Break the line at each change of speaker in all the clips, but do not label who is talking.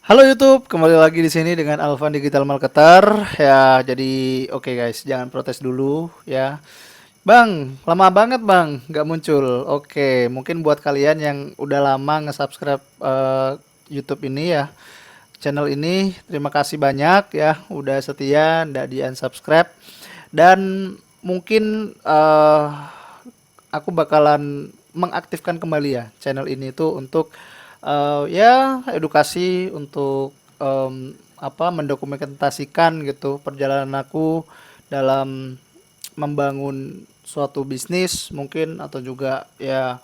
Halo YouTube, kembali lagi di sini dengan Alvan Digital Marketer. Ya, jadi oke guys, jangan protes dulu ya. Bang, lama banget bang, nggak muncul. Oke, mungkin buat kalian yang udah lama nge-subscribe YouTube ini ya, channel ini, terima kasih banyak ya, udah setia, nggak di-unsubscribe. Dan mungkin aku bakalan mengaktifkan kembali ya channel ini tuh untuk ya edukasi untuk mendokumentasikan gitu perjalanan aku dalam membangun suatu bisnis mungkin atau juga ya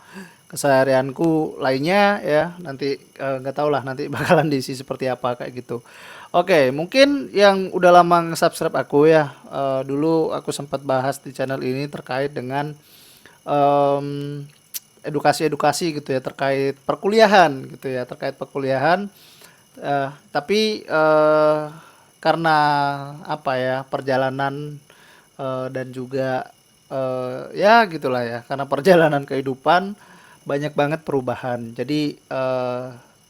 keseharianku lainnya ya nanti nggak tahu lah nanti bakalan diisi seperti apa kayak gitu. Oke, mungkin yang udah lama nge-subscribe aku ya, dulu aku sempat bahas di channel ini terkait dengan em, edukasi-edukasi gitu ya terkait perkuliahan gitu ya terkait perkuliahan. Tapi karena apa ya perjalanan dan juga ya gitulah ya karena perjalanan kehidupan banyak banget perubahan. Jadi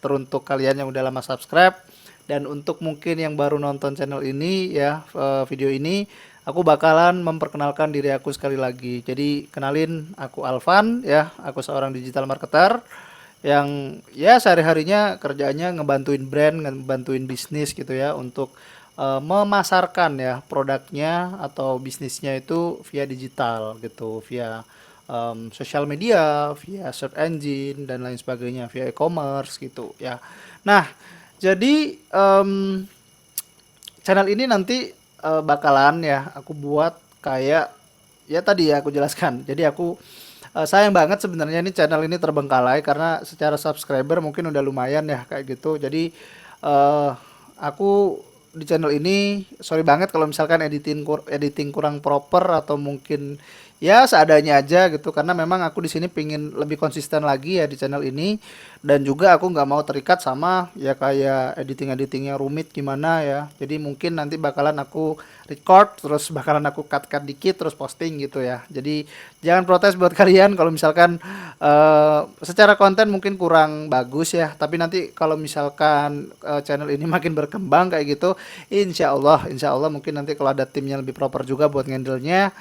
teruntuk kalian yang udah lama subscribe dan untuk mungkin yang baru nonton channel ini ya video ini aku bakalan memperkenalkan diri aku sekali lagi. Jadi kenalin aku Alvan ya, aku seorang digital marketer yang ya sehari-harinya kerjanya ngebantuin brand, ngebantuin bisnis gitu ya untuk memasarkan ya produknya atau bisnisnya itu via digital gitu, via sosial media, via search engine dan lain sebagainya, via e-commerce gitu ya. Nah, jadi channel ini nanti bakalan ya aku buat kayak ya tadi ya aku jelaskan. Jadi aku sayang banget sebenarnya ini channel ini terbengkalai karena secara subscriber mungkin udah lumayan ya kayak gitu. Jadi eh aku di channel ini sorry banget kalau misalkan editing kurang proper atau mungkin ya seadanya aja gitu karena memang aku di sini pingin lebih konsisten lagi ya di channel ini dan juga aku nggak mau terikat sama ya kayak editing yang rumit gimana ya. Jadi mungkin nanti bakalan aku record terus bakalan aku cut dikit terus posting gitu ya. Jadi jangan protes buat kalian kalau misalkan secara konten mungkin kurang bagus ya, tapi nanti kalau misalkan channel ini makin berkembang kayak gitu, insya Allah mungkin nanti kalau ada timnya lebih proper juga buat ngandelnya,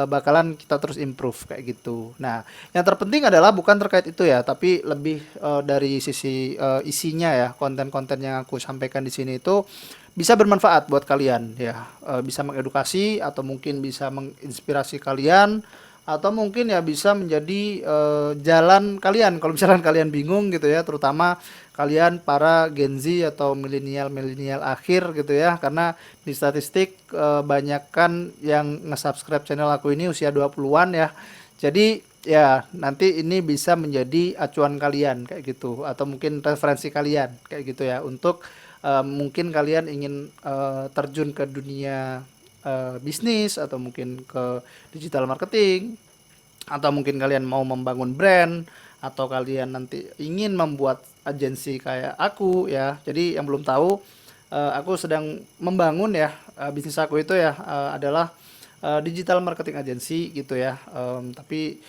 bakalan kita terus improve kayak gitu. Nah, yang terpenting adalah bukan terkait itu ya, tapi lebih dari sisi isinya ya, konten-konten yang aku sampaikan di sini itu bisa bermanfaat buat kalian ya, bisa mengedukasi atau mungkin bisa menginspirasi kalian atau mungkin ya bisa menjadi jalan kalian kalau misalkan kalian bingung gitu ya, terutama kalian para Gen Z atau milenial-milenial akhir gitu ya, karena di statistik banyak kan yang nge-subscribe channel aku ini usia 20-an ya. Jadi ya nanti ini bisa menjadi acuan kalian kayak gitu atau mungkin referensi kalian kayak gitu ya untuk mungkin kalian ingin terjun ke dunia bisnis atau mungkin ke digital marketing atau mungkin kalian mau membangun brand atau kalian nanti ingin membuat agensi kayak aku ya. Jadi yang belum tahu aku sedang membangun ya bisnis aku itu ya adalah digital marketing agency gitu ya. Tapi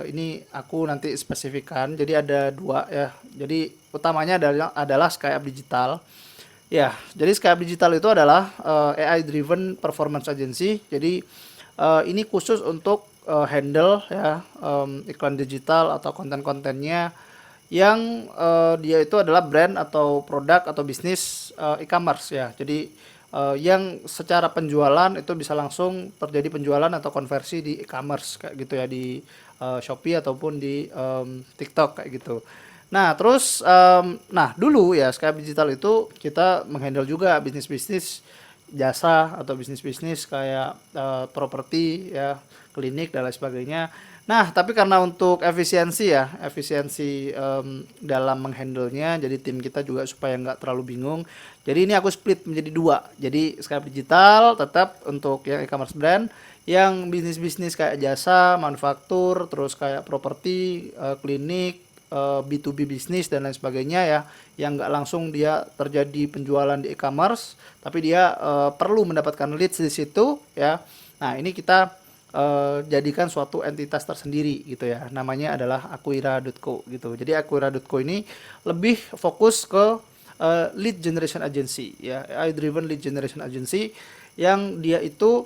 ini aku nanti spesifikkan. Jadi ada dua ya. Jadi utamanya adalah Skype Digital. Ya, jadi Skype Digital itu adalah AI driven performance agency. Jadi ini khusus untuk handle ya iklan digital atau konten-kontennya yang dia itu adalah brand atau produk atau bisnis e-commerce ya. Jadi yang secara penjualan itu bisa langsung terjadi penjualan atau konversi di e-commerce kayak gitu ya di Shopee ataupun di TikTok kayak gitu. Nah, terus nah dulu ya Skype Digital itu kita menghandle juga bisnis-bisnis jasa atau bisnis-bisnis kayak properti ya, klinik dan lain sebagainya. Nah, tapi karena untuk efisiensi ya, efisiensi dalam menghandlenya, jadi tim kita juga supaya nggak terlalu bingung. Jadi ini aku split menjadi dua. Jadi Skype Digital tetap untuk yang e-commerce brand, yang bisnis-bisnis kayak jasa, manufaktur, terus kayak properti, klinik, B2B bisnis dan lain sebagainya ya, yang nggak langsung dia terjadi penjualan di e-commerce, tapi dia perlu mendapatkan leads di situ ya. Nah, ini kita jadikan suatu entitas tersendiri gitu ya. Namanya adalah Aquira.co gitu. Jadi Aquira.co ini lebih fokus ke lead generation agency ya, AI driven lead generation agency yang dia itu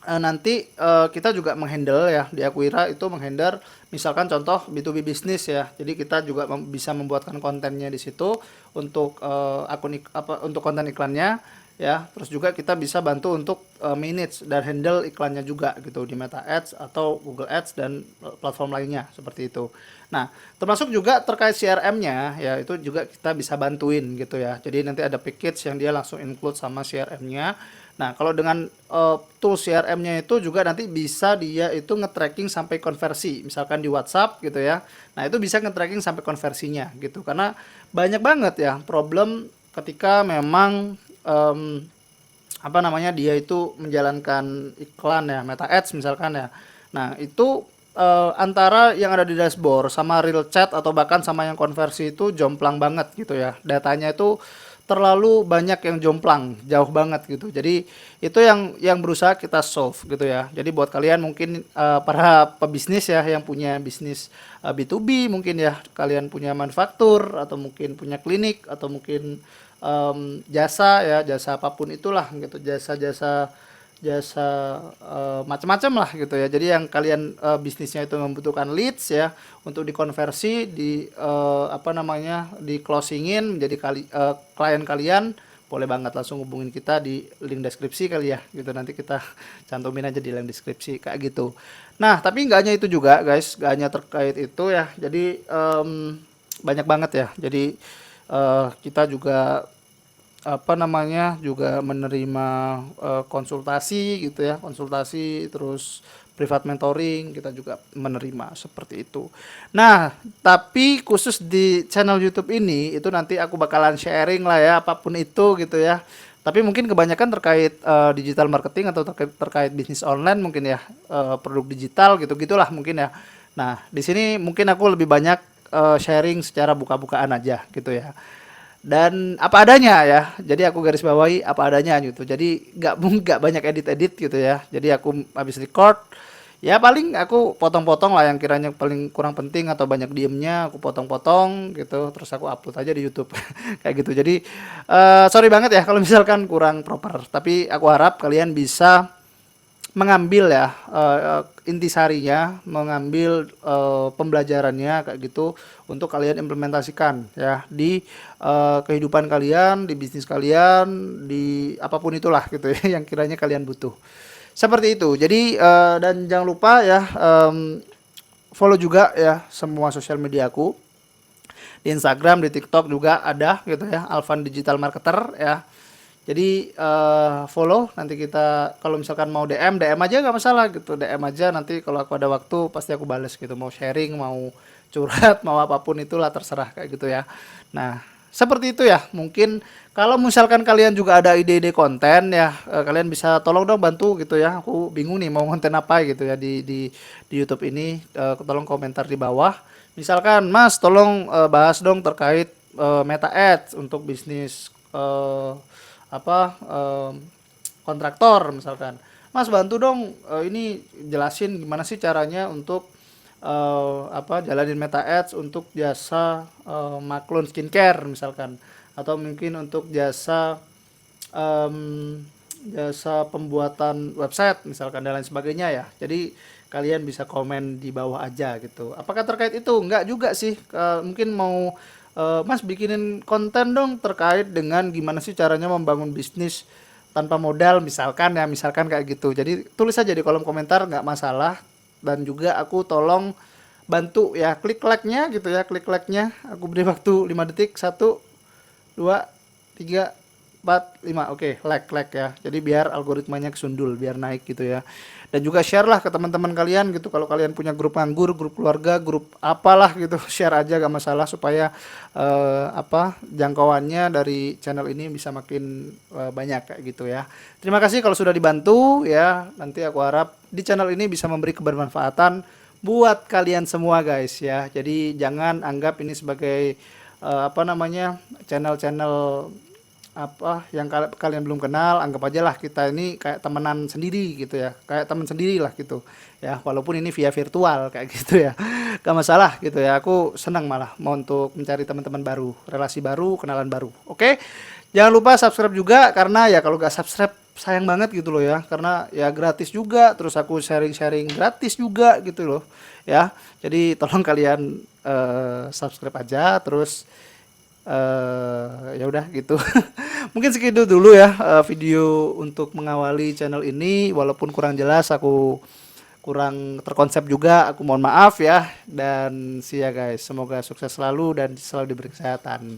nanti kita juga menghandle ya di Aquira itu menghandle misalkan contoh B2B bisnis ya. Jadi kita juga bisa membuatkan kontennya di situ untuk untuk konten iklannya ya. Terus juga kita bisa bantu untuk manage dan handle iklannya juga gitu di Meta Ads atau Google Ads dan platform lainnya seperti itu. Nah, termasuk juga terkait CRM-nya ya itu juga kita bisa bantuin gitu ya. Jadi nanti ada package yang dia langsung include sama CRM-nya. Nah, kalau dengan tool CRM-nya itu juga nanti bisa dia itu nge-tracking sampai konversi, misalkan di WhatsApp gitu ya. Nah, itu bisa nge-tracking sampai konversinya gitu. Karena banyak banget ya problem ketika memang apa namanya dia itu menjalankan iklan ya, Meta Ads misalkan ya. Nah, itu antara yang ada di dashboard sama real chat atau bahkan sama yang konversi itu jomplang banget gitu ya. Datanya itu terlalu banyak yang jomplang, jauh banget gitu. Jadi itu yang berusaha kita solve gitu ya. Jadi buat kalian mungkin para pebisnis ya yang punya bisnis B2B mungkin ya, kalian punya manufaktur atau mungkin punya klinik atau mungkin jasa ya, jasa apapun itulah gitu, jasa-jasa macam-macam lah gitu ya. Jadi yang kalian bisnisnya itu membutuhkan leads ya untuk dikonversi di apa namanya di closingin menjadi klien kalian, boleh banget langsung hubungin kita di link deskripsi kali ya gitu, nanti kita cantumin aja di link deskripsi kayak gitu. Nah tapi nggak hanya itu juga guys, nggak hanya terkait itu ya, jadi banyak banget ya. Jadi kita juga apa namanya juga menerima konsultasi gitu ya, konsultasi terus privat mentoring kita juga menerima seperti itu. Nah, tapi khusus di channel YouTube ini itu nanti aku bakalan sharing lah ya apapun itu gitu ya. Tapi mungkin kebanyakan terkait digital marketing atau terkait bisnis online mungkin ya, produk digital gitu-gitulah mungkin ya. Nah, di sini mungkin aku lebih banyak sharing secara buka-bukaan aja gitu ya, dan apa adanya ya. Jadi aku garis bawahi apa adanya gitu. Jadi nggak banyak edit-edit gitu ya. Jadi aku habis record ya paling aku potong-potong lah yang kiranya paling kurang penting atau banyak diemnya aku potong-potong gitu. Terus aku upload aja di YouTube kayak gitu. Jadi sorry banget ya kalau misalkan kurang proper. Tapi aku harap kalian bisa mengambil ya intisarinya, mengambil pembelajarannya kayak gitu untuk kalian implementasikan ya di kehidupan kalian, di bisnis kalian, di apapun itulah gitu ya yang kiranya kalian butuh. Seperti itu. Jadi dan jangan lupa ya follow juga ya semua sosial media aku. Di Instagram, di TikTok juga ada gitu ya, Alvan Digital Marketer ya. Jadi follow, nanti kita kalau misalkan mau DM aja nggak masalah gitu, DM aja, nanti kalau aku ada waktu pasti aku bales gitu, mau sharing, mau curhat, mau apapun itulah terserah kayak gitu ya. Nah seperti itu ya, mungkin kalau misalkan kalian juga ada ide-ide konten ya, kalian bisa tolong dong bantu gitu ya, aku bingung nih mau konten apa gitu ya di YouTube ini, tolong komentar di bawah. Misalkan Mas tolong bahas dong terkait Meta Ads untuk bisnis apa kontraktor misalkan. Mas bantu dong ini jelasin gimana sih caranya untuk apa jalanin Meta Ads untuk jasa maklun skincare misalkan, atau mungkin untuk jasa jasa pembuatan website misalkan dan lain sebagainya ya. Jadi kalian bisa komen di bawah aja gitu. Apakah terkait itu? Enggak juga sih. Mungkin mau Mas bikinin konten dong terkait dengan gimana sih caranya membangun bisnis tanpa modal misalkan ya, misalkan kayak gitu. Jadi tulis aja di kolom komentar nggak masalah, dan juga aku tolong bantu ya klik like-nya gitu ya, klik like-nya. Aku beri waktu 5 detik. 1 2 3 4 5. Oke, like ya. Jadi biar algoritmanya kesundul, biar naik gitu ya. Dan juga share lah ke teman-teman kalian gitu. Kalau kalian punya grup nganggur, grup keluarga, grup apalah gitu, share aja gak masalah supaya apa jangkauannya dari channel ini bisa makin banyak kayak gitu ya. Terima kasih kalau sudah dibantu ya. Nanti aku harap di channel ini bisa memberi kebermanfaatan buat kalian semua guys ya. Jadi jangan anggap ini sebagai apa namanya channel-channel apa yang kalian belum kenal, anggap aja lah kita ini kayak temenan sendiri gitu ya, kayak teman sendiri lah gitu ya, walaupun ini via virtual kayak gitu ya, gak masalah gitu ya. Aku senang malah mau untuk mencari teman-teman baru, relasi baru, kenalan baru. Oke, jangan lupa subscribe juga, karena ya kalau gak subscribe sayang banget gitu loh ya, karena ya gratis juga, terus aku sharing-sharing gratis juga gitu loh ya. Jadi tolong kalian subscribe aja, terus ya udah gitu. Mungkin segitu dulu ya video untuk mengawali channel ini, walaupun kurang jelas, aku kurang terkonsep juga, aku mohon maaf ya. Dan see ya guys, semoga sukses selalu dan selalu diberi kesehatan.